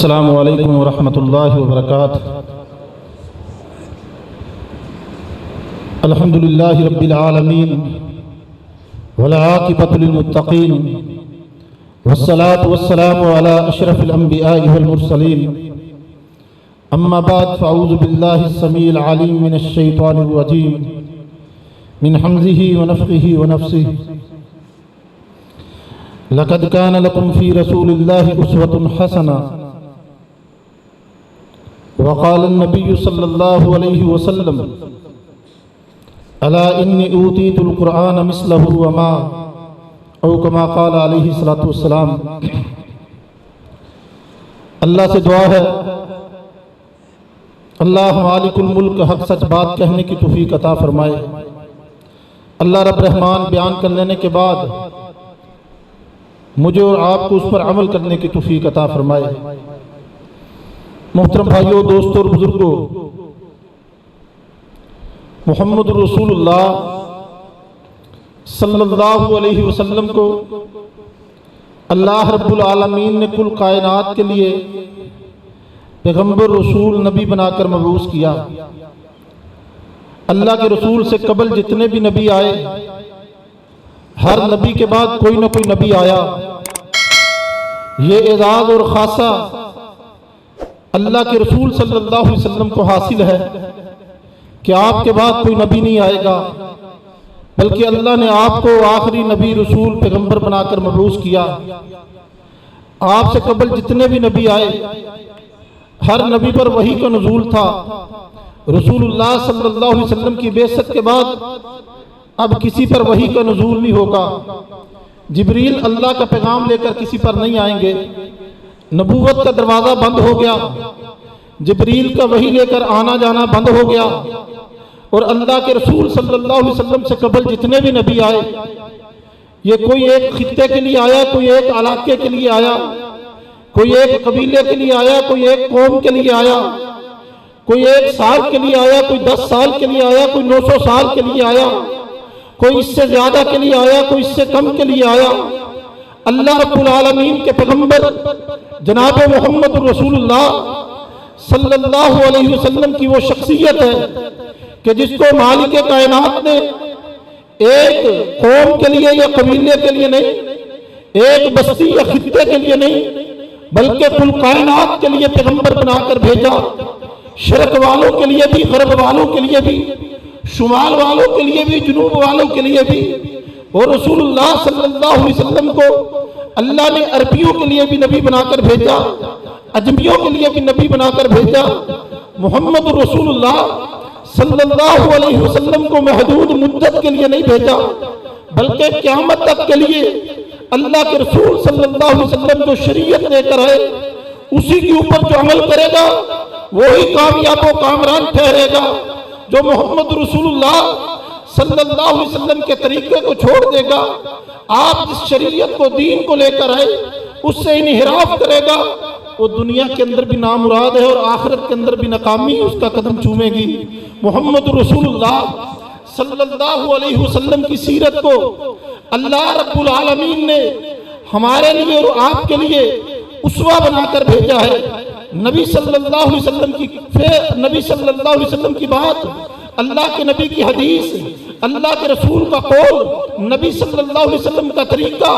अस्सलामु अलैकुम वरहमतुल्लाहि वबरकातुहू। अल्हम्दुलिल्लाहि रब्बिल आलमीन वल आक़िबतु लिल मुत्तक़ीन वस्सलातु वस्सलामु अला अशरफिल अंबियाइ वल मुरसलीन। अम्मा बाद फ़अऊज़ु बिल्लाहि स्समीइल अलीम मिनश शैतानिर रजीम मिन हम्ज़िही व नफ़्ख़िही व नफ़्सिही। लक़द कान लकुम फ़ी रसूलिल्लाहि उस्वतुन हसना वक़ाल नबिय्यु सल्लल्लाहु अलैहि वसल्लम अला इन्नी ऊतीतुल क़ुरआन मिस्लहु व मा औ कमा क़ाल अलैहि सलातु वस्सलाम। अल्लाह से दुआ है अल्लाह मालिकुल मुल्क हक सच बात कहने की तौफ़ीक़ अता फरमाए। अल्लाह रब रहमान बयान कर लेने के बाद मुझे और आपको उस पर अमल करने की तौफ़ीक़ अता फरमाए। मोहतरम भाइयों, दोस्तों और बुजुर्गों, मुहम्मद रसूलुल्लाह सल्लल्लाहु अलैहि वसल्लम को अल्लाह रब्बुल आलमीन ने कुल कायनात के लिए पैगंबर रसूल नबी बनाकर मबूस किया। अल्लाह के रसूल से कबल जितने भी नबी आए, हर नबी के बाद कोई ना कोई नबी आया। ये एजाज़ और खासा अल्लाह के रसूल सल्लल्लाहु अलैहि वसल्लम को हासिल है कि आपके बाद कोई नबी नहीं आएगा, बल्कि अल्लाह ने आपको आखिरी नबी रसूल पैगंबर बनाकर मबूस किया। आपसे कबल जितने भी नबी आए, हर नबी पर वही का नुज़ूल था। रसूलुल्लाह सल्लल्लाहु अलैहि वसल्लम की बेअसत के बाद अब किसी पर वही का नुज़ूल नहीं होगा। जिब्रील अल्लाह का पैगाम लेकर किसी पर नहीं आएंगे। नबूवत का दरवाज़ा बंद हो गया, जिब्रील का वही लेकर आना जाना बंद हो गया। और अल्लाह के रसूल सल्लल्लाहु अलैहि वसल्लम से कबल जितने भी नबी आए, ये कोई एक खित्ते के लिए आया, कोई एक इलाके के लिए आया, कोई एक कबीले के लिए आया, कोई एक कौम के लिए आया, कोई 1 साल के लिए आया, कोई 10 साल के लिए आया, कोई 900 साल के लिए आया, कोई इससे ज्यादा के लिए आया, कोई इससे कम के लिए आया। अल्लाह रब्बुल आलमीन के पैगंबर जनाब मोहम्मद रसूलुल्लाह सल्लल्लाहु अलैहि वसल्लम की वो शख्सियत है कि जिसको मालिक कायनात ने एक कौम के लिए या कबीले के लिए नहीं, एक बस्ती या खित्ते के लिए नहीं, बल्कि कुल कायनात के लिए पैगंबर बनाकर भेजा। शर्क वालों के लिए भी, गरब वालों के लिए भी, शुमाल वालों के लिए भी, जुनूब वालों के लिए भी। और रसूलुल्लाह सल्लल्लाहु अलैहि वसल्लम को अल्लाह ने अरबियों के लिए भी नबी बनाकर भेजा, अजमियों के लिए भी नबी बनाकर भेजा। मोहम्मद रसूलुल्लाह सल्लल्लाहु अलैहि वसल्लम को महदूद मुद्दत के लिए नहीं भेजा, बल्कि क़यामत तक के लिए अल्लाह के रसूल सल्लल्लाहु अलैहि वसल्लम जो शरीयत लेकर आए, उसी के ऊपर जो अमल करेगा वही कामयाब व कामरान ठहरेगा। जो मोहम्मद रसूलुल्लाह सल्लल्लाहु अलैहि वसल्लम के तरीके को छोड़ देगा, आप जिस शरीयत को, दीन को लेकर आए, उससे इन्हिराफ करेगा, वो दुनिया के अंदर भी नामुराद है और आखिरत के अंदर भी नाकामी उसका कदम चूमेगी। मोहम्मद रसूलुल्लाह सल्लल्लाहु अलैहि वसल्लम की सीरत को अल्लाह रब्बुल आलमीन ने हमारे लिए और आपके लिए उसवा बनाकर भेजा है। नबी सल्लल्लाहु अलैहि वसल्लम की बात, अल्लाह के नबी की हदीस, अल्लाह के रसूल का कौल, नबी सल्लल्लाहु अलैहि वसल्लम का तरीका,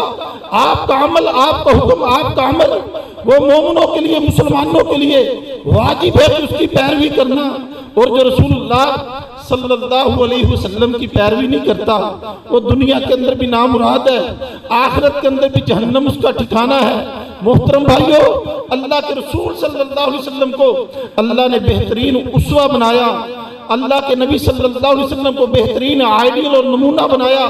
आपका अमल, आपका हुक्म, आपका अमल, वो मोमिनों के लिए, मुसलमानों के लिए वाजिब है कि उसकी पैरवी करना। और जो रसूलुल्लाह सल्लल्लाहु अलैहि वसल्लम की पैरवी नहीं करता, वो दुनिया के अंदर भी नामुराद है, आखिरत के अंदर भी जहन्नम उसका ठिकाना है। मोहतरम भाइयों, अल्लाह के रसूल सल्लल्लाहु अलैहि वसल्लम को अल्लाह ने बेहतरीन उसवा बनाया। अल्लाह के नबी सल्लल्लाहु अलैहि वसल्लम को बेहतरीन आइडियल और नमूना बनाया।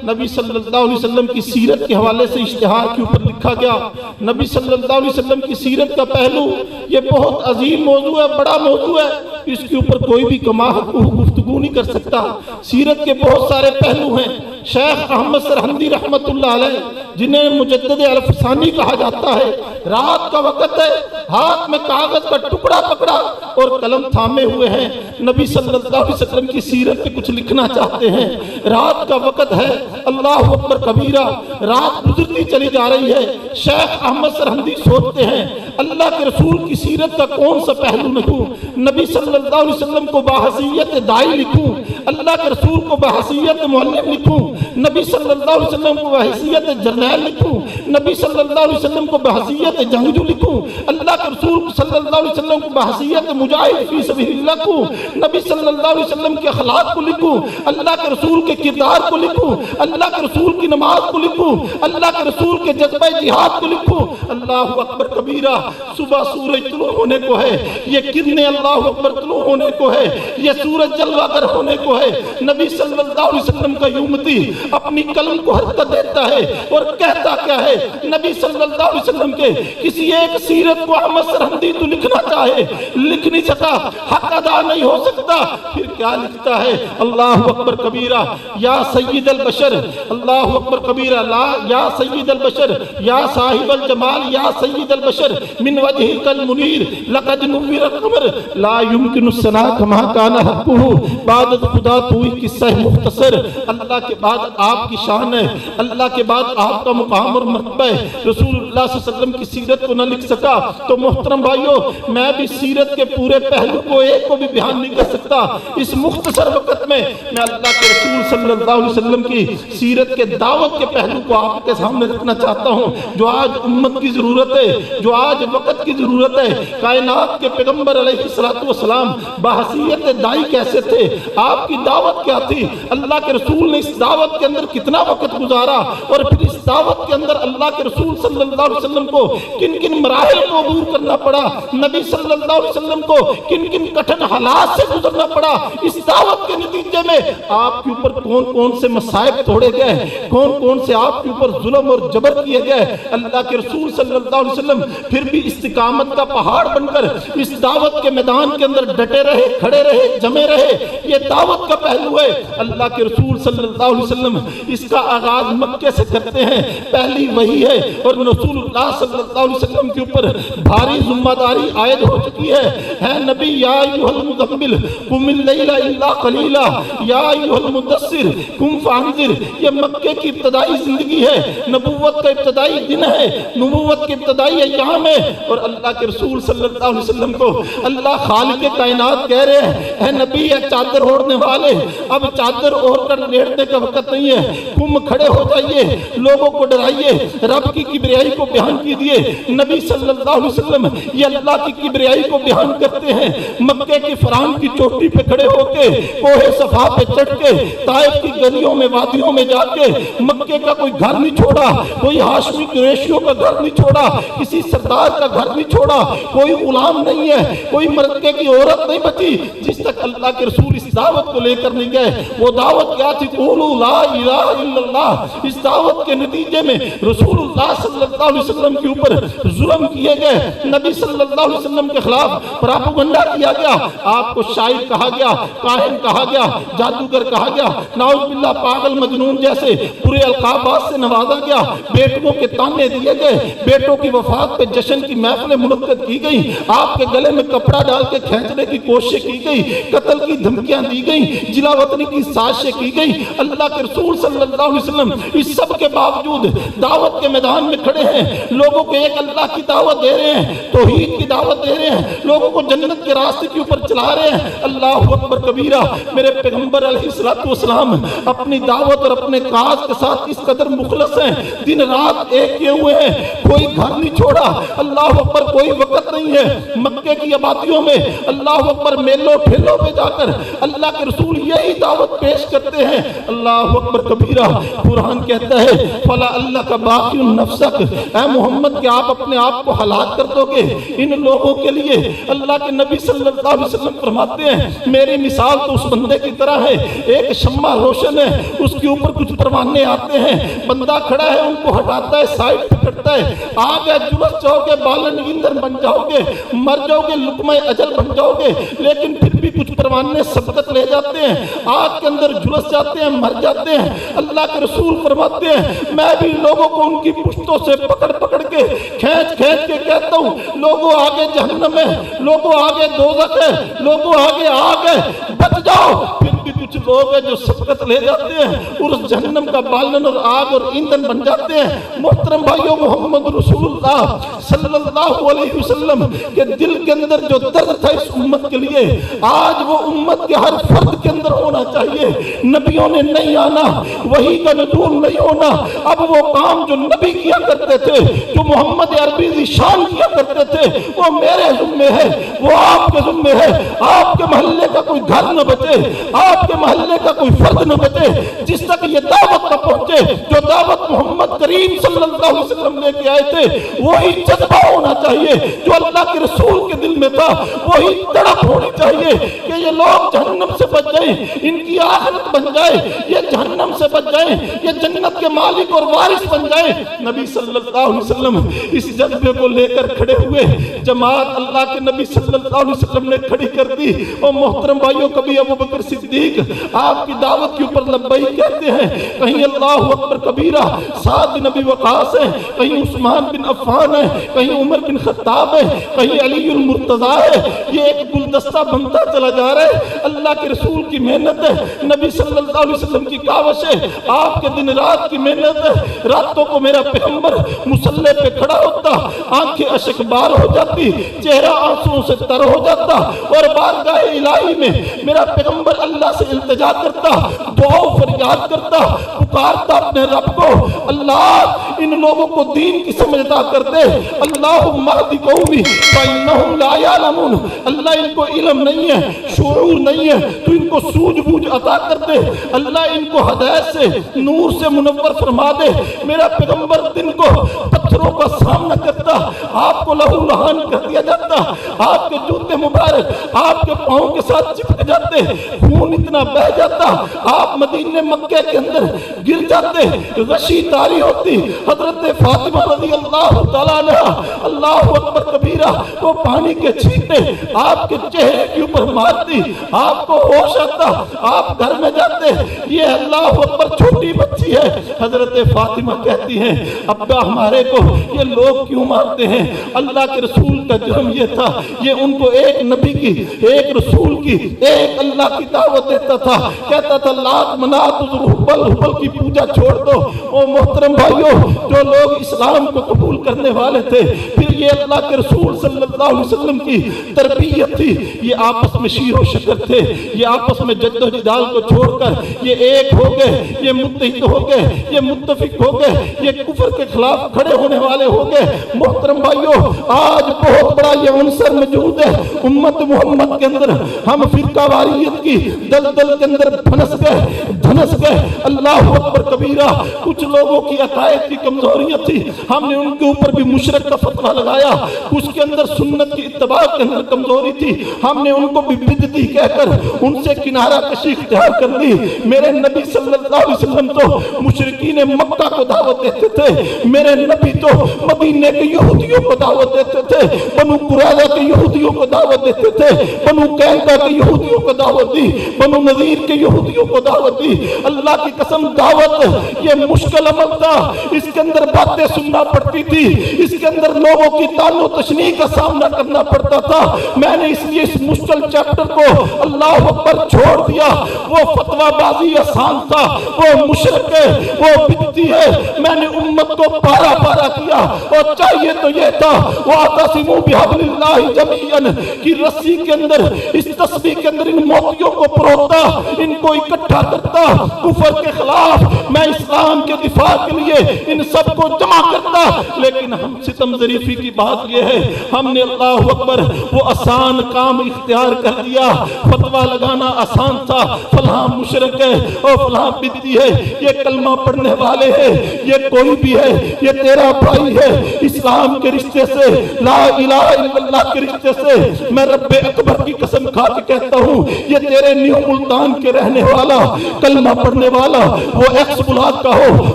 नबी सल्लल्लाहु अलैहि वसल्लम की सीरत के हवाले से इश्तिहार के ऊपर लिखा गया। नबी सल्लल्लाहु अलैहि वसल्लम की सीरत का पहलू ये बहुत अजीम मौजू है, बड़ा मौजू है, इसके ऊपर कोई भी गुफ्तगू नहीं कर सकता। सीरत के बहुत सारे पहलू हैं। शेख अहमद सरहंदी रहमतुल्लाह अलैह, जिन्हें मुजद्दिद अल-अफसानी कहा जाता है, रात का वक़्त है, हाथ में कागज का टुकड़ा पकड़ा और कलम थामे हुए हैं। नबी सल्लल्लाहु अलैहि वसल्लम की सीरत पे कुछ लिखना चाहते हैं। रात का वक़्त है, अल्लाह अकबर कबीरा। रात गुजरती चली जा रही है। शेख अहमद सरहंदी सोचते हैं अल्लाह के रसूल की सीरत का कौन सा पहलू लिखूं, नबी सल्लल्लाहु अलैहि वसल्लम को बाहसीयत दाई लिखूं, अल्लाह के रसूल को बाहसीयत मुअल्लिम लिखूं, नबी सल्लल्लाहु अलैहि वसल्लम को बाहसीयत जर्नैल लिखूं, नबी सल्लल्लाहु अलैहि वसल्लम को बाहसीयत जंगजू लिखूं, अल्लाह के रसूल सल्लल्लाहु अलैहि वसल्लम को बाहसीयत मुजाहिद फी सबीलिल्लाह लिखूं, नबी सल्लल्लाहु अलैहि वसल्लम के अखलाक को लिखूं, अल्लाह के रसूल के किरदार को लिखूं, अल्लाह के रसूल की नमाज को लिखूं, अल्लाह के रसूल के जज्बे जिहाद को लिखूं। अल्लाह अकबर कबीरा। सुबह सूरज तुलू होने को है, ये किरणें अल्लाह अकबर तुलू होने को है, ये सूरज जलवागर होने को है। नबी सल्लल्लाहु अलैहि वसल्लम का उम्मती अपनी कलम को हरकत देता है और कहता क्या है, नबी सल्लल्लाहु अलैहि वसल्लम के किसी एक सीरत को अहमद सरहंदी तो लिखना चाहे, लिख नहीं सका, हक अदा नहीं हो सकता, फिर क्या लिखता है? अल्लाह अकबर कबीरा। या सय्यदल बशर, अल्लाह अकबर कबीरा। ला या सय्यदल बशर, या साहिबल जमाल, या सय्यदल बशर मिन वजहिकल मुनीर लक़द नुव्विरत कमर ला युमकिनु सना कमा काना हक़्क़ुहु बाद खुदा तू ही किस्सा मुख्तसर। अल्लाह के बाद आपकी शान है, अल्लाह के बाद आपका मुकाम और मर्तबा है। रसूलुल्लाह सल्लल्लाहु अलैहि वसल्लम की सीरत को न लिख सका तो मोहतरम भाइयों, मैं भी सीरत के पूरे पहलू को एक को भी बयान नहीं कर सकता। इस मुख्तसर वक्त में मैं अल्लाह के रसूल सल्लल्लाहु अलैहि वसल्लम की सीरत के दावत के पहलू को आपके सामने रखना चाहता हूँ, जो आज उम्मत की जरूरत है, जो आज वक्त की जरूरत है। कायनात के पैगंबर अलैहिस्सलातु वस्सलाम बाहसीयत दाई कैसे थे, आपकी दावत क्या थी, अल्लाह के रसूल ने इस दावत के अंदर कितना वक्त गुजारा, और फिर इस दावत के अंदर अल्लाह के रसूल सल्लल्लाहु अलैहि वसल्लम को किन किन मराहिल को अबूर करना पड़ा, नबी सल्लल्लाहु अलैहि वसल्लम को किन किन कठिन हालात से गुजरना पड़ा। इस दावत के नतीजे में आपके ऊपर कौन कौन से मसाइब तोड़े गए, कौन कौन से आपके ऊपर जुल्म और जबर किए गए। अल्लाह के रसूल सल्लल्लाहु अलैहि वसल्लम फिर भी इस्तिकामत का पहाड़ बनकर इस दावत के मैदान के अंदर डटे रहे, खड़े रहे, जमे रहे। ये दावत का पहलू है। अल्लाह के रसूल सल्लल्लाहु अलैहि वसल्लम इसका आगाज मक्के से करते हैं, पहली वही है, और रसूलुल्लाह सल्लल्लाहु अलैहि वसल्लम के ऊपर भारी जिम्मेदारी आयद हो चुकी है नबी। या अय्युहल मुज़म्मिल कुमिल लैला इल्ला कलीला, या अय्युहल मुद्दस्सिर कुम फअंज़िर। ये मक्के की इब्तदाई जिंदगी है, नबूवत का इब्तदाई दिन है, नबूवत के इब्तदाई अय्याम है। और अल्लाह के रसूल सल्लल्लाहु अलैहि वसल्लम को अल्लाह खालिक कायनात कह रहे हैं, नबी है चादर ओढ़ने वाले, अब चादर ओढ़ कर लेटने का वक्त नहीं है, तुम खड़े हो जाइए, लोगों को डराइए, रब की किबरियाई को बयान कीजिए। नबी सल्लल्लाहु अलैहि वसल्लम ये अल्लाह की किबरियाई को बयान करते हैं। मक्के की फरान की चोटी पे खड़े होके, कोहे सफा पे चढ़ के, ताइफ की गलियों में वादियों में जाके मक्के का कोई घर नहीं छोड़ा, कोई हाशमी कुरैशियों का घर नहीं छोड़ा, किसी सरदार का घर नहीं छोड़ा, कोई गुलाम नहीं है, कोई मक्के की औरत नहीं बची जिस तक अल्लाह के रसूल इस दावत को लेकर नहीं गए। वो दावत क्या थी? क़ूलू ला इलाहा इल्लल्लाह। इस दावत के नतीजे में रसूलुल्लाह सल्लल्लाहु अलैहि वसल्लम के ऊपर जुल्म किए गए, नबी सल्लल्लाहु अलैहि वसल्लम के खिलाफ प्रोपेगेंडा किया गया, आपको शायर कहा गया, काहिन कहा गया, जादूगर कहा गया, नाउज़ुबिल्लाह पागल मजनून जैसे पूरे अलकाबात से नवाजा गया, बेटों के ताने दिए गए, बेटों की वफात पे जश्न की महफिलें मुनक्कद की गई, आपके गले में कपड़ा डाल के खींचने की कोशिश की गई, कत्ल की धमकियां दी गई, जिलावतनी की साजिशें की गई। अल्लाह के रसूल सल्लल्लाहु अलैहि वसल्लम इस सब के बावजूद दावत के मैदान में खड़े हैं, लोगों को एक अल्लाह की दावत दे रहे हैं, तौहीद की दावत दे रहे हैं, लोगों को जन्नत के रास्ते के ऊपर चला रहे हैं। अल्लाहु अकबर कबीरा। मेरे पैगंबर अलैहिस्सलातु वस्सलाम अपनी दावत और अपने काज के साथ इस कदर मुखलस हैं, दिन रात एक किए हुए हैं, कोई घर नहीं छोड़ा। अल्लाह अकबर, कोई वक्त नहीं है मक्के की आबादियों में, अल्लाह अकबर मेलों ठेलों पे जाकर अल्लाह के रसूल यही दावत पेश करते हैं। अल्लाह अकबर कबीरा। कुरान कहता है फला अल्लाह का बाकी नफ्सक, ऐ मोहम्मद के आप अपने आप को हलाक कर दोगे इन लोगों के लिए। अल्लाह के नबी सल्लल्लाहु अलैहि वसल्लम फरमाते हैं मेरी मिसाल तो उस बंदे की तरह है, एक शम्मा रोशन है, उसके ऊपर कुछ परवाने आते हैं, बंदा खड़ा है, उनको हटाता है, साइड पे करता है, आगे जुलस जाओगे, बालन ईंधन बन जाओगे, मर जाओगे, लुकमा अजल बन जाओगे, लेकिन फिर भी कुछ परवाने सबकत ले जाते हैं, आग के अंदर झुलस जाते हैं, मर जाते हैं। अल्लाह के रसूल फरमाते हैं मैं भी लोगों को उनकी पुश्तों से पकड़ पकड़ के खींच खींच के कहता हूँ लोगों आगे जहन्नम है, लोगों आगे दोज़ख है, लोगों आगे आग है, बच जाओ। फिर भी कुछ लोग हैं जो सबकत ले जाते हैं और उस जहन्नम का बालन और आग और ईंधन बन जाते हैं। मोहतरम भाइयों, मोहम्मद रसूलुल्लाह सल्लल्लाहु अलैहि वसल्लम के दिल के अंदर जो दर्द था इस उम्मत के लिए, आज वो उम्मत के हर फर्द के अंदर होना चाहिए। नबियों ने नहीं आना, वही का नज़ूल नहीं होना। अब वो काम जो नबी किया करते थे, जो मोहम्मद अरबी ज़ीशान किया करते थे, वो मेरे ज़िम्मे है, वो आपके ज़िम्मे है। आपके मोहल्ले का कोई घर न बचे, आपके मोहल्ले का कोई फर्द न बचे जिस तक ये दावत न पहुंचे जो दावत मोहम्मद करीम सल्लल्लाहु अलैहि वसल्लम लेके आए थे। वही जज्बा होना चाहिए जो अल्लाह के रसूल के दिल में था, वही तड़प होनी चाहिए कि ये लोग जहन्नम से बच जाए, इनकी आखिरत बन जाए, ये जहन्नम से बच जाए, ये जन्नत के मालिक और वारिस बन जाए। नबी सल्लल्लाहु अलैहि वसल्लम इस जज्बे को लेकर खड़े हुए, जमात अल्लाह के नबी सल्लल्लाहु अलैहि वसल्लम ने खड़ी कर दी। और मोहतरम भाइयों, कभी अबू बकर सिद्दीक आपकी दावत के ऊपर लब्बैक कहते हैं, कहीं अल्लाहु अकबर कबीरा साद बिन नबी वकास है, कहीं उस्मान बिन अफ़ान है, कहीं उमर बिन खत्ताब है, कहीं अलीउल मुर्तज़ा है। ये एक गुलदस्ता बनता चला जा रहा है। अल्लाह के रसूल की मेहनत है, नबी सल्लल्लाहु अलैहि वसल्लम की कावश है, आपके दिन रात की मेहनत है। रातों को मेरा पैगंबर मुसल्ले पे खड़ा होता, आंखें अशकबार हो जाती, चेहरा आंसुओं से तर हो जाता और बारगाह इलाही में मेरा पैगंबर अल्लाह से इल्तिजा करता, दुआ फरियाद करता, पुकारता अपने रब को, अल्लाह इन लोगों को दीन की समझता कर दे। अल्लाहुम्मा हदी कौमी फइन्नहुम ला यअलमून। अल्लाह इनको इल्म नहीं है, शऊर नहीं है, तो इनको सूझबूझ अता कर दे। अल्लाह इनको हिदायत से, नूर से मुनव्वर फरमा दे। मेरा पैगंबर दिन को पत्थरों का सामना करता, आपको लहू लहान कर दिया जाता, आपके जूते मुबारक आपके पाँव के साथ चिपक जाते, खून इतना बह जाता, आप मदीने मक्के के अंदर गिर जाते, रशी तारी होती। हजरत फातिमा रज़ी अल्लाह तआला अन्हा, अल्लाहु अकबर कबीरा, वो पानी के छींटे आपके चेहरे के ऊपर मारती, आपको होश आता, आप घर में जाते। ये अल्लाहु अकबर छोटी बच्ची है। हजरत फातिमा कहती हैं, अब्बा हमारे को ये लोग क्यों मारते हैं? अल्लाह के रसूल का जुर्म ये था, ये उनको एक नबी की, एक रसूल की, एक अल्लाह की दावत देता था। कहता था लात मनात हुबल हुबल की पूजा छोड़ दो। ओ मोहतरम भाइयों, जो लोग इस्लाम को कबूल करने वाले थे, फिर ये अल्लाह के रसूल सल्लल्लाहु अलैहि वसल्लम की तरबियत थी, ये आपस में शीर व शकर थे, ये आपस में जद्दोजहद को छोड़कर ये एक हो गए, ये मुत्तहिद हो गए, ये मुत्तफिक हो गए, ये कुफर के खिलाफ खड़े होने वाले हो गए। मोहतरम भाइयों, आज बहुत बड़ा ये अनसर मौजूद है उम्मत मोहम्मद के अंदर। हम फिरकावारियत की दलदल के अंदर धनस गए। अल्लाहु अकबर कबीरा। कुछ लोगों की अकायद की कमजोरियां थी, हमने उनके ऊपर भी मुशरक का फतवा लगाया। उसके अंदर सुन्नत की इत्तबा के अंदर कमजोरी थी, हमने उनको भी बिदअती कहकर उनसे किनारा कशी इख्तियार कर ली। मेरे नबी सल्लल्लाहु अलैहि वसल्लम तो मुशरिकीन मक्का को दावत देते थे, मेरे नबी तो मदीने के यहूदियों को दावत देते थे, बनु कुरैज़ा के यहूदियों को दावत देते थे, बनु कैनुका के यहूदियों को दावत दी, बनु नज़ीर के यहूदियों को दावत दी। अल्लाह की कसम, दावत ये मुश्किल अमल था, इसके अंदर बातें सुनना पड़ती थी, इसके अंदर लोगों की तानो तशनीह का सामना करना पड़ता था। मैंने इसलिए इस मुश्किल चैप्टर को अल्लाह अकबर छोड़ दिया। वो फतवाबाजी आसान था, वो मुशरिक है, वो बिदअती है। मैंने उम्मत को पारा पारा किया और चाहिए तो ये था वातसिमू बिहब्लिल्लाहि जमीअन की रस्सी के अंदर, इस तस्बीह के अंदर इन मोतियों को परोता, इनको इकट्ठा करता, कुफर के खिलाफ मैं इस्लाम के दिफा के लिए इन सबको जमा करता। लेकिन हम सितम ज़रीफी की बात यह है, हमने अल्लाह अकबर वो आसान काम इख्तियार कर दिया। फतवा लगाना आसान था, फलां मुशरिक है और फलां बिदअती है, ये कलमा पढ़ने वाले हैं, ये कोई भी है, ये तेरा भाई है। इस्लाम के रिश्ते से, ला इलाहा इल्लल्लाह के रिश्ते से मैं रब्बे अकबर की कसम खा के कहता हूँ, ये तेरे न्यू मुल्तान के रहने वाला, कलमा पढ़ने वाला, वो एक्स ब्लॉक का हो,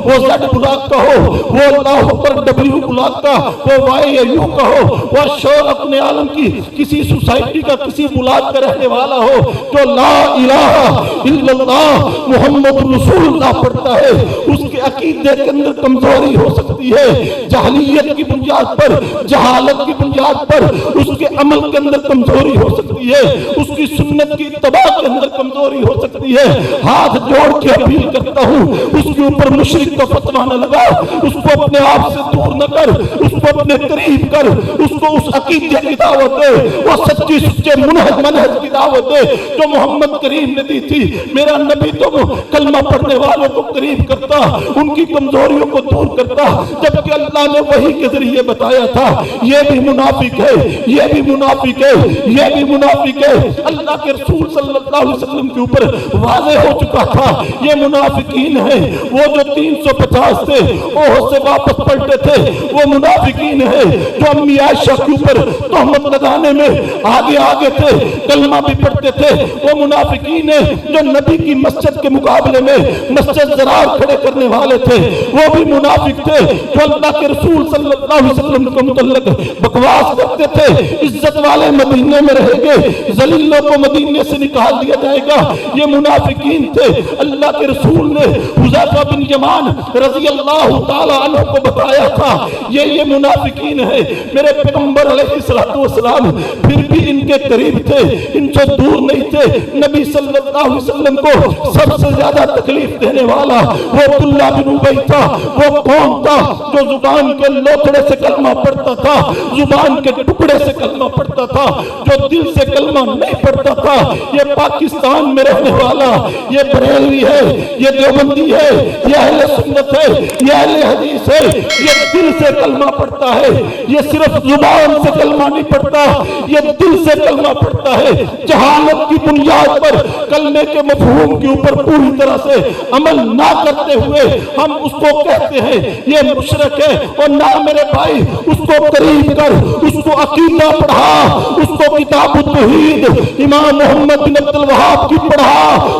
वो जेड ब्लॉक का हो, वो अल्लाह अकबर डब्ल्यू ब्लॉक का, वो वाई या यूं कहो वह शोर अपने आलम की किसी सोसाइटी का किसी मुलाद का रहने वाला हो, जो ला इलाहा इल्लल्लाह मुहम्मद रसूलुल्लाह पढ़ता है, उसके अकीदे के अंदर कमजोरी हो सकती है। जहलियत की बुनियाद पर, जहालत की बुनियाद पर उसके अमल के अंदर कमजोरी हो सकती है, उसकी सुन्नत की इत्तबा के अंदर कमजोरी हो सकती है। हाथ जोड़ के अपील करता हूँ, उसके ऊपर मुशरिक का फतवा न लगा, उसको अपने आप से दूर न कर, उसको अपने करीब कर, उसको उस अकीदे की दावत दे, वो सच्ची सच्चे मनहज की दावत दे जो मोहम्मद करीम ने दी थी। मेरा नबी तो कलमा पढ़ने वालों को करीब करता, उनकी कमजोरियों को दूर करता, जबकि अल्लाह ने वही के जरिए बताया था ये भी मुनाफिक है, ये भी मुनाफिक है, ये भी मुनाफिक है। अल्लाह के रसूल सल्लल्लाहु अलैहि वसल्लम के ऊपर वाज़े हो चुका था ये मुनाफिकीन है। वो जो 350 थे ओह से वापस पलटे थे वो मुनाफिकीन है। जो अम्मी आयशा के ऊपर तहमत लगाने में आगे आगे थे, कलमा भी पढ़ते थे, वो मुनाफिकीन है। जो नबी की मस्जिद के मुकाबले में मस्जिद ज़रार खड़े करने वाले थे वो भी मुनाफिक थे। जो अल्लाह के रसूल सल्लल्लाहु अलैहि वसल्लम के मुतल्लिक बकवास करते थे, इज्जत वाले मदीने में रहेंगे, जलीलों को मदीने से निकाल दिया जाएगा, ये मुनाफिकीन थे। अल्लाह के रसूल ने हुज़ैफा बिन यमान रज़ी अल्लाह ताला अन्हु को बताया था ये मुनाफिकीन है। मेरे पैगंबर अलैहिस्सलातु वस्सलाम फिर भी इनके करीब थे, इनसे दूर नहीं थे। नबी सल्लल्लाहु अलैहि वसल्लम को सबसे ज्यादा तकलीफ देने वाला वो अब्दुल्लाह बिन उबई था। वो कौन था जो जुबान के लोथड़े से कलमा पढ़ता था, जुबान के टुकड़े से कलमा पढ़ता था, जो दिल से कलमा नहीं पढ़ता था। ये पाकिस्तान में रहने वाला, ये बरेलवी है, ये देवबंदी है, ये अहले सुन्नत है, ये अहले हदीस है, ये दिल से कलमा पढ़ता है। ये सिर्फ जुबान से कलमा नहीं पढ़ता, ये दिल से कलमा पढ़ता है। जहालत की बुनियाद पर कलमे के मफहूम के ऊपर पूरी तरह से अमल ना करते हुए हम उसको कहते हैं ये मुशरिक है। और ना मेरे भाई उसको करीब कर, उसको अकीदा पढ़ा, उसको किताब तौहीद इमाम मोहम्मद बिन अब्दुल वहाब की पढ़ा,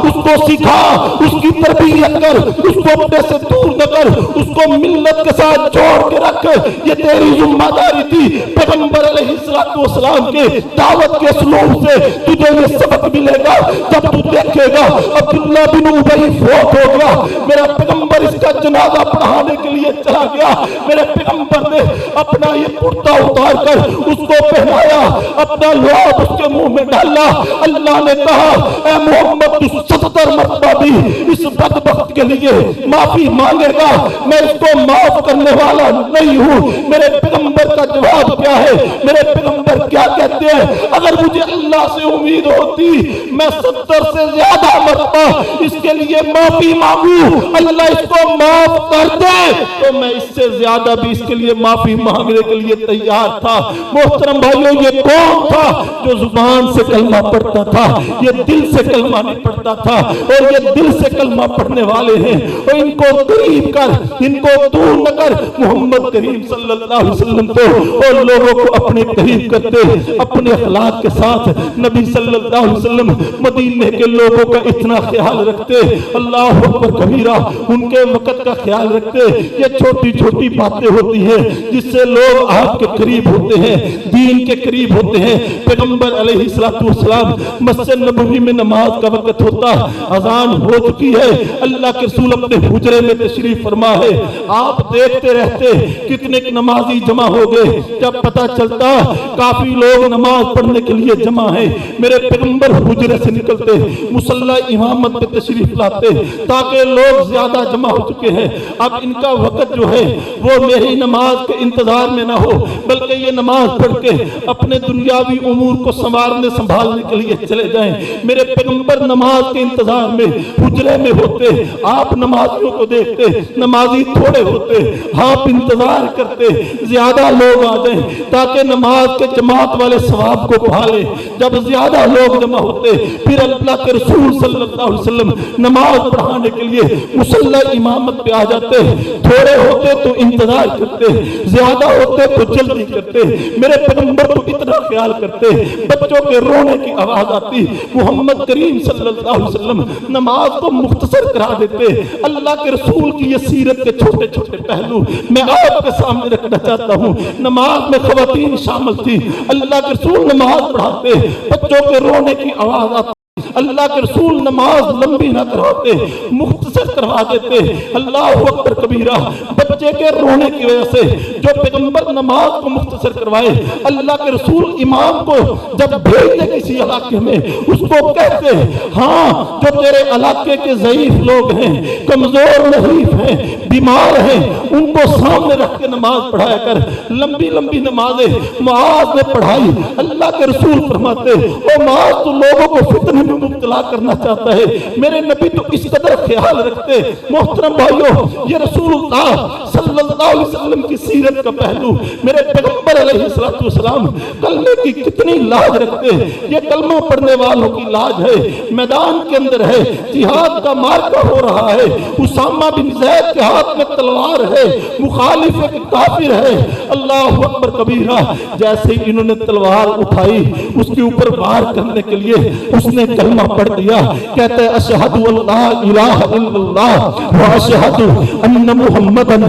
उसको सिखा, उसकी तरबियत कर, उसको अपने से दूर न कर, उसको मिल्लत के साथ जोड़ के रख। ये तेरी जिम्मेदारी थी। पैगंबर अलैहिस्सलातु वस्सलाम के दावत के असलूब से तुझे ये सबक मिलेगा जब तू देखेगा अब्दुल्लाह बिन उबई फौत हो गया, मेरा पैगंबर इसका जनाजा पढ़ाने के लिए चला गया। मेरे पैगंबर ने अपना ये कुर्ता उतार कर उसको पहनाया, अपना लुआब उसके मुंह में डाला। अल्लाह ने कहा ऐ मोहम्मद तू 70 मरतबा भी इस बदबख्त के लिए माफी मांगेगा, मैं इसको माफ करने वाला नहीं हूँ। मेरे पैगंबर का जवाब क्या है? मेरे पैगंबर क्या कहते हैं? अगर मुझे अल्लाह से उम्मीद होती मैं 70 से ज्यादा मरतबा इसके लिए माफी मांगू, अल्लाह इसको माफ कर दे, तो मैं इससे ज्यादा भी इसके लिए माफी मांगने के लिए तैयार था। मोहतरम भाइयों, ये कौन था जो जुबान से कलमा पढ़ता था? ये दिल से कलमा नहीं पढ़ता था। और ये दिल से कलमा पढ़ने वाले हैं, और इनको करीब कर, इनको दूर न कर। मोहम्मद करीम सल्लल्लाहु अलैहि वसल्लम को और लोगों को अपने करीब करते, अपने अखलाक के साथ नबी सल्लल्लाहु अलैहि वसल्लम मदीने के लोगों का इतना ख्याल रखते, अल्लाह अकबर कबीरा, उनके वक़्त का ख्याल रखते। ये छोटी छोटी बातें होती हैं जिससे लोग आपके करीब होते हैं, दीन के करीब होते हैं। पैगंबर अलैहिस्सलातु वस्सलाम मस्जिद नबवी में नमाज का वक़्त होता, अजान हो चुकी है, अल्लाह के रसूल अपने हुजरे में तशरीफ फरमा है। आप देखते रहते कितने नमाजी जमा हो गए। जब पता चलता काफी लोग नमाज पढ़ने के लिए जमा है, मेरे पैगंबर हुजरे से निकलते, मुसल्ला इमामत पे तशरीफ लाते ताकि लोग ज्यादा जमा हो चुके हैं, अब इनका वक़्त जो है वो मेरी नमाज के इंतजार में ना हो, बल्कि ये नमाज पढ़ के अपने दुनियावी उमूर को संभालने के लिए चले जाएं। मेरे पैगंबर नमाज के इंतजार में हुजरे में होते, आप नमाजियों को देखते, नमाजी थोड़े होते, आप इंतजार करते ज्यादा लोग आ जाएं ताकि नमाज के जमात वाले सवाब को पा ले। जब ज्यादा लोग जमा होते फिर अल्लाह के रसूल सल्लल्लाहु अलैहि वसल्लम नमाज पढ़ाने के लिए मुसल्ला इमामत पे आ जाते। थोड़े होते तो इंतजार करते, ज्यादा होते तो जल्दी करते। मेरे पैगंबर तो इतना ख्याल करते, बच्चों के रोने की आवाज आती, मोहम्मद करीम सल्लल्लाहु अलैहि वसल्लम नमाज को मुख्तसर करा देते। अल्लाह के रसूल की ये सीरत के छोटे छोटे पहलू मैं आपके सामने रखना चाहता हूँ। नमाज में खवातीन शामिल थी। अल्लाह के रसूल नमाज पढ़ाते, बच्चों के रोने की आवाज आती, अल्लाह के रसूल नमाज लंबी ना करवाते, मुख्तसर करवा देते। अल्लाह अकबर कबीरा। बच्चे के रोने की वजह से जो पैगंबर नमाज को मुख्तसर करवाए, अल्लाह के रसूल इमाम को जब भेजते किसी इलाके में, उसको कहते हाँ जो तेरे इलाके के ज़ईफ लोग हैं, कमजोर नहीफ हैं, बीमार हैं, उनको सामने रख के नमाज पढ़ाया कर। लंबी लंबी नमाजें मुआज ने पढ़ाई। अल्लाह के रसूल फरमाते, ओ मुआज तो लोगों को फितने में मुब्तला करना चाहता है, मेरे नबी तो इस कदर ख्याल रखते। मोहतरम भाइयों, ये रसूलुल्लाह सल्लल्लाहु अलैहि वसल्लम की सीरत का पहलू, मेरे पैगंबर अलैहिस्सलातु वस्सलाम कलमे की कितनी लाज रखते। ये कलमा पढ़ने वालों की लाज है। मैदान के अंदर है, जिहाद का मार्का हो रहा है, उसामा बिन ज़ैद के हाथ में तलवार है, मुखालिफ एक काफिर है। अल्लाहु अकबर कबीरा। जैसे ही इन्होंने तलवार उठाई, उसके ऊपर वार करने के लिए उसने कलमा पढ़ दिया। कहते अशहदु अल्ला इलाहा इल्लल्लाह व अशहदु अन्न मुहम्मदन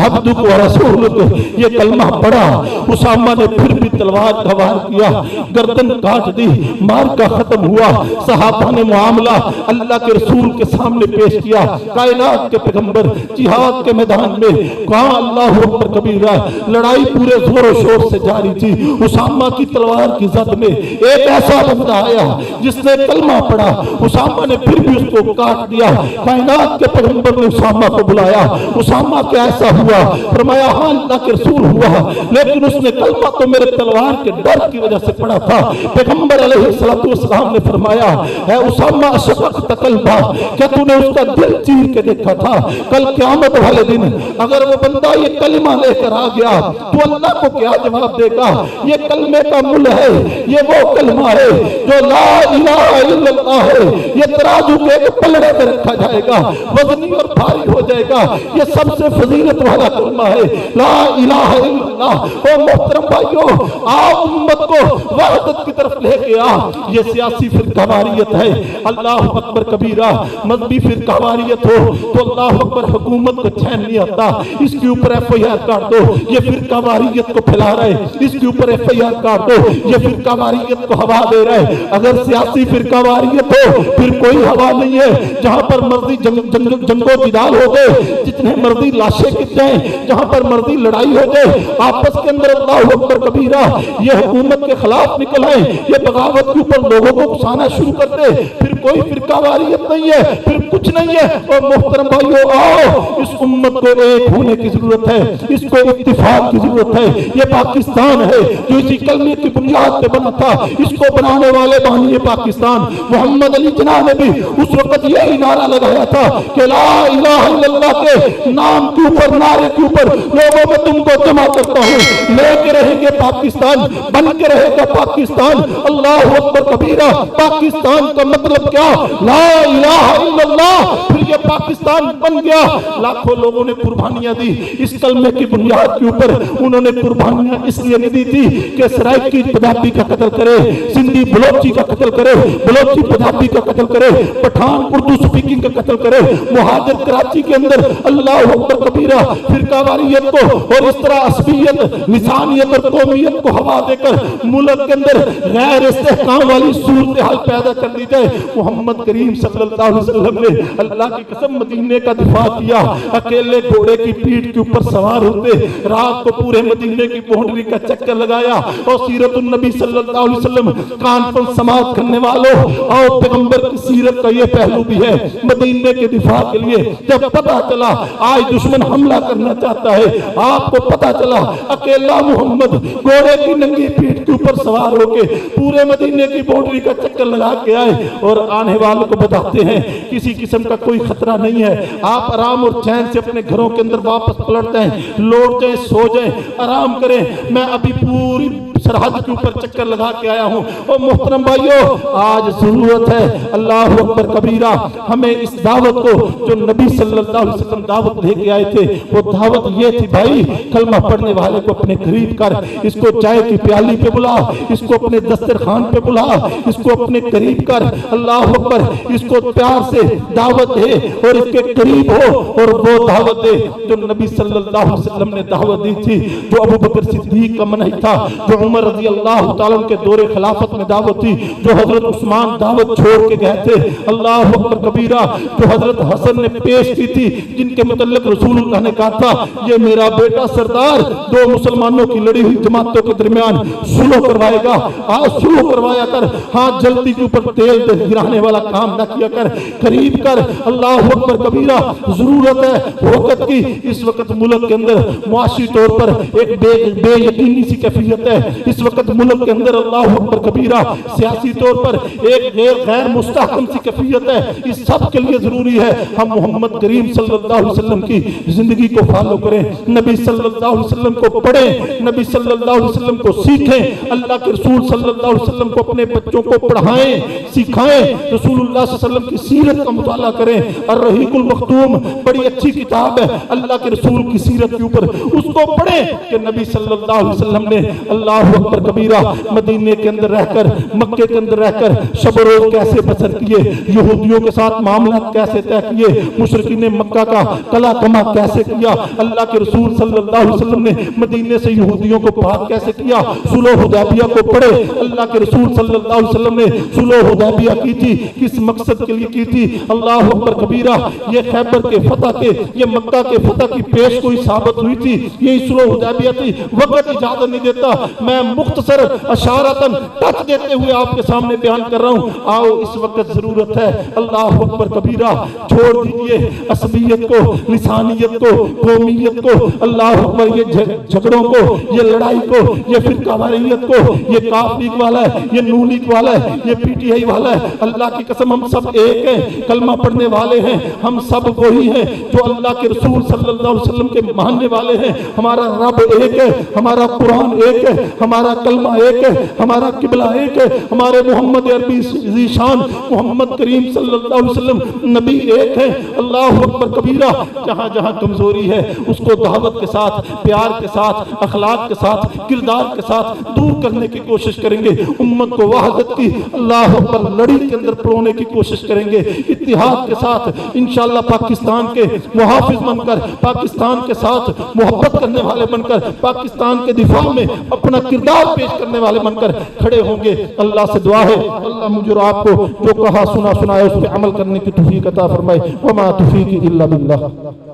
अब्दुक व रसूलुक। ये कलमा पढ़ा। उसामा ने फिर भी तलवार का वार किया, गर्दन काट दी, मार का खत्म हुआ। सहाबा ने मामला अल्लाह के रसूल के सामने पेश किया। कायनात के पैगंबर जिहाद के मैदान में, कहा अल्लाहु अकबर कबीरा। लड़ाई पूरे जोरों शोर से जारी थी। उसामा की तलवार की जद में एक ऐसा बंदा आया जिसने कलमा पढ़ा। उसामा ने फिर भी उसको काट दिया। कायनात के पैगंबर ने उसामा को बुलाया। उसामा क्या ऐसा हुआ? फरमाया हाँ अल्लाह के रसूल हुआ, लेकिन उसने कलमा तो मेरे तलवार के डर की वजह से पढ़ा था। पैगंबर अलैहिस्सलातु वस्सलाम ने फरमाया, है उसामा अशफक़त क़ल्बा, क्या तूने उसका दिल चीर के देखा था? कल क़यामत वाले दिन अगर वो बंदा ये कलमा लेकर आ गया तो अल्लाह को क्या जवाब देगा? ये कलमे का मुल है, ये वो कलमा है जो ला इलाहा इल्लल्लाह है। ये तराजू के एक पलड़े में रखा जाएगा, वजनी और भारी हो जाएगा। ये सबसे फजीलत वाला कलमा है, ला इलाहा इल्लल्लाह। ओ मोहतरम भाइयों, आप उम्मत को वहदत की तरफ लेके आ। ये सियासी फिरकावारियत है, अल्लाह अकबर कबीरा। मजहबी फिरकावारियत हो तो अल्लाह अकबर, हुकूमत को चैन नहीं आता। इसके ऊपर FIR काट दो, ये फिरकावारियत को फैला रहे। इसके ऊपर FIR काट दो, ये फिरकावारियत को हवा दे रहे। अगर सियासी फिरकावारियत हो फिर कोई हवा नहीं है। जहां पर मर्जी जंगो जिदाल हो गए, जितने मर्जी लाशें गिर जाए, जहां पर मर्जी लड़ाई हो जाए आपस के अंदर, अल्लाह अकबर कबीरा। ये हुकूमत के खिलाफ निकल आए, ये बगावत के ऊपर लोगों को उकसाना शुरू कर दे, फिर कोई फिरकावारियत नहीं है, फिर कुछ नहीं है। और मोहतरम भाइयों, आओ इस उम्मत को एक होने की जरूरत है, इसको इत्तिफाक की जरूरत है। ये पाकिस्तान है जो इसी कलमे की बुनियाद पे बना था। इसको बनाने वाले बानी पाकिस्तान मोहम्मद अली जिन्ना ने भी उस वक्त यही नारा लगाया था कि ला इलाहा इल्लल्लाह के नाम के ऊपर, नारे के ऊपर लोगों में तुमको जमा करता हूँ, लेके रहेंगे पाकिस्तान, बन के रहेगा पाकिस्तान। अल्लाह अकबर कबीरा। पाकिस्तान का मतलब क्या? ला इलाहा इल्लल्लाह। फिर ये पाकिस्तान बन गया। लाखों लोगों ने कुर्बानियां दी इस कलमे की बुनियाद के ऊपर। उन्होंने कुर्बानियां इसलिए नहीं दी थी कि सराइकी पंजाबी का कत्ल करे, सिंधी बलोची का कत्ल करे, बलोची पंजाबी का कत्ल करे, पठान उर्दू स्पीकिंग का कत्ल करे, मुहाजिर कराची के अंदर अल्लाह अकबर कबीरा फिरकावारियत को और इस तरह असबियत, निशानियत और कौमियत को हवा देकर मुल्क के अंदर गैर इस्तेहकाम वाली सूरत हाल पैदा कर दी जाए। मोहम्मद करीम सल्लल्लाहु अलैहि वसल्लम ने अल्लाह की कसम मदीने का दिफा किया। अकेले घोड़े की पीठ के ऊपर सवार होते रात को पूरे मदीने की बाउंड्री का चक्कर लगाया। और सीरतुन नबी सल्लल्लाहु अलैहि वसल्लम कानपुर समाप्त करने वालों, और पैगंबर की सीरत का ये पहलू भी है। मदीने के दिफा के लिए जब पता चला आज दुश्मन हमला करना चाहता है, आपको पता चला अकेला मोहम्मद घोड़े की नंगी पीठ के ऊपर सवार होके पूरे मदीने की बाउंड्री का चक्कर लगा के आए और आने वालों को बताते हैं किसी किस्म का कोई खतरा नहीं है। आप आराम और चैन से अपने घरों के अंदर वापस पलट जाएं, लौट जाएं, सो जाएं, आराम करें। मैं अभी पूरी सरहद के ऊपर चक्कर लगा के आया हूँ। और मोहतरम भाइयों, आज जरूरत है, अल्लाह अकबर कबीरा, हमें इस दावत को जो नबी सल्लल्लाहु अलैहि वसल्लम दावत लेके आए थे, वो दावत ये थी भाई, कलमा पढ़ने वाले को अपने करीब कर, इसको चाय की प्याली पे बुला, इसको अपने दस्तरखान पे बुला, इसको अपने करीब कर, अल्लाह अकबर, इसको प्यार से दावत दे और इसके करीब हो। और वो दावत दे जो नबी सल्लल्लाहु अलैहि वसल्लम ने दावत दी थी, जो अबू बकर सिद्दीक का मनहज था, जो उमर रज़ी अल्लाह तआला के दौरे खिलाफत में दावत थी, जो हजरत उस्मान दावत छोड़ के गए थे, अल्लाह अकबर कबीरा, जो हजरत हसन ने पेश की थी, जिनके मुतल्लिक रसूलुल्लाह ने कहा था, ये मेरा बेटा सरदार दो मुसलमानों की लड़ी हुई जमातों के दरमियान सुलह करवाएगा, आज सुलह करवाया कर, हाथ जल्दी के ऊपर तेल गिराने वाला काम न किया कर, करीब कर। अल्लाह अकबर कबीरा, जरूरत है वक्त की। इस वक्त मुल्क के अंदर मुआशी तौर पर एक बेयकीनी सी कैफियत है। इस वक्त मुल्क के अंदर अल्लाह अकबर कबीरा सियासी तौर पर एक गैर मुस्तहकम सी कैफियत है। इस सब के लिए जरूरी है हम मोहम्मद करीम सल्लल्लाहु अलैहि वसल्लम की जिंदगी को फॉलो करें, नबी सल्लल्लाहु अलैहि वसल्लम को पढ़ें, नबी सल्लल्लाहु अलैहि वसल्लम को सीखें, अल्लाह के रसूल सल्लल्लाहु अलैहि वसल्लम को अपने बच्चों को पढ़ाएं, सिखाएं, रसूलुल्लाह सल्लल्लाहु अलैहि वसल्लम की सीरत का मुताला करें। और रहीकुल मखतूम बड़ी अच्छी किताब है अल्लाह के रसूल की सीरत के ऊपर, उसको पढ़ें कि नबी सल्लल्लाहु अलैहि वसल्लम ने अल्लाह अकबर कबीरा मदीने के अंदर रहकर, मक्के के अंदर रहकर शब रोज कैसे बसर किए, यहूदियों के साथ मामला कैसे तय किए, मुशरिकीन मक्का का कला कमा कैसे किया, अल्लाह के रसूल सल्लल्लाहु अलैहि वसल्लम ने मदीने से यहूदियों को पाक कैसे किया। सुलह हुदैबिया को पढ़े, अल्लाह के रसूल सल्लल्लाहु अलैहि वसल्लम ने सुलह हुदैबिया की थी, किस मकसद के लिए की थी। अल्लाह अकबर कबीरा, ये खैबर के फतह के, ये मक्का के फतह की पेश कोई साबित हुई थी, यही सुलह हुदैबिया थी। वक्त इजाजत नहीं देता, मैं मुख्तसर अशारतन टच देते हुए आपके सामने बयान कर रहा हूँ। आओ, इस वक्त जरूरत है, अल्लाह अकबर कबीरा, छोड़ दीजिए असबियत को, लिसानियत को, कौमियत को, अल्लाह अकबर, ये झगड़ों को, ये लड़ाई को, ये फिरकावारियत को, ये काफ लीग वाला है, ये नून लीग वाला है, ये पीटीआई वाला है। अल्लाह की कसम, हम सब एक हैं, कलमा पढ़ने वाले हैं, हम सब वही हैं जो अल्लाह के रसूल सल्लल्लाहु अलैहि वसल्लम के मानने वाले हैं। हमारा रब एक है, हमारा कुरान एक है, हमारा कलमा एक है, हमारा किबला एक है, हमारे मोहम्मद अरबी ज़ीशान मोहम्मद करीम सल्लल्लाहु अलैहि वसल्लम नबी एक है। अल्लाह अकबर कबीरा, जहाँ जहाँ कमजोरी है उसको दावत के साथ, प्यार के साथ, अखलाक के साथ, किरदार के साथ दूर करने की कोशिश करेंगे। उम्मत को वहदत की अल्लाह अकबर लड़ी के अंदर परोने की कोशिश करेंगे। इत्तिहाद के साथ इंशाअल्लाह पाकिस्तान के मुहाफिज बनकर, पाकिस्तान के साथ मोहब्बत करने वाले बनकर, पाकिस्तान के दिफा में अपना किरदार पेश करने वाले बनकर खड़े होंगे। अल्लाह से दुआ है, अल्लाह मुझे और आपको जो कहा सुना सुनाया उस पर अमल करने की तौफीक अता फरमाए। वमा तौफीकी इल्ला बिल्लाह।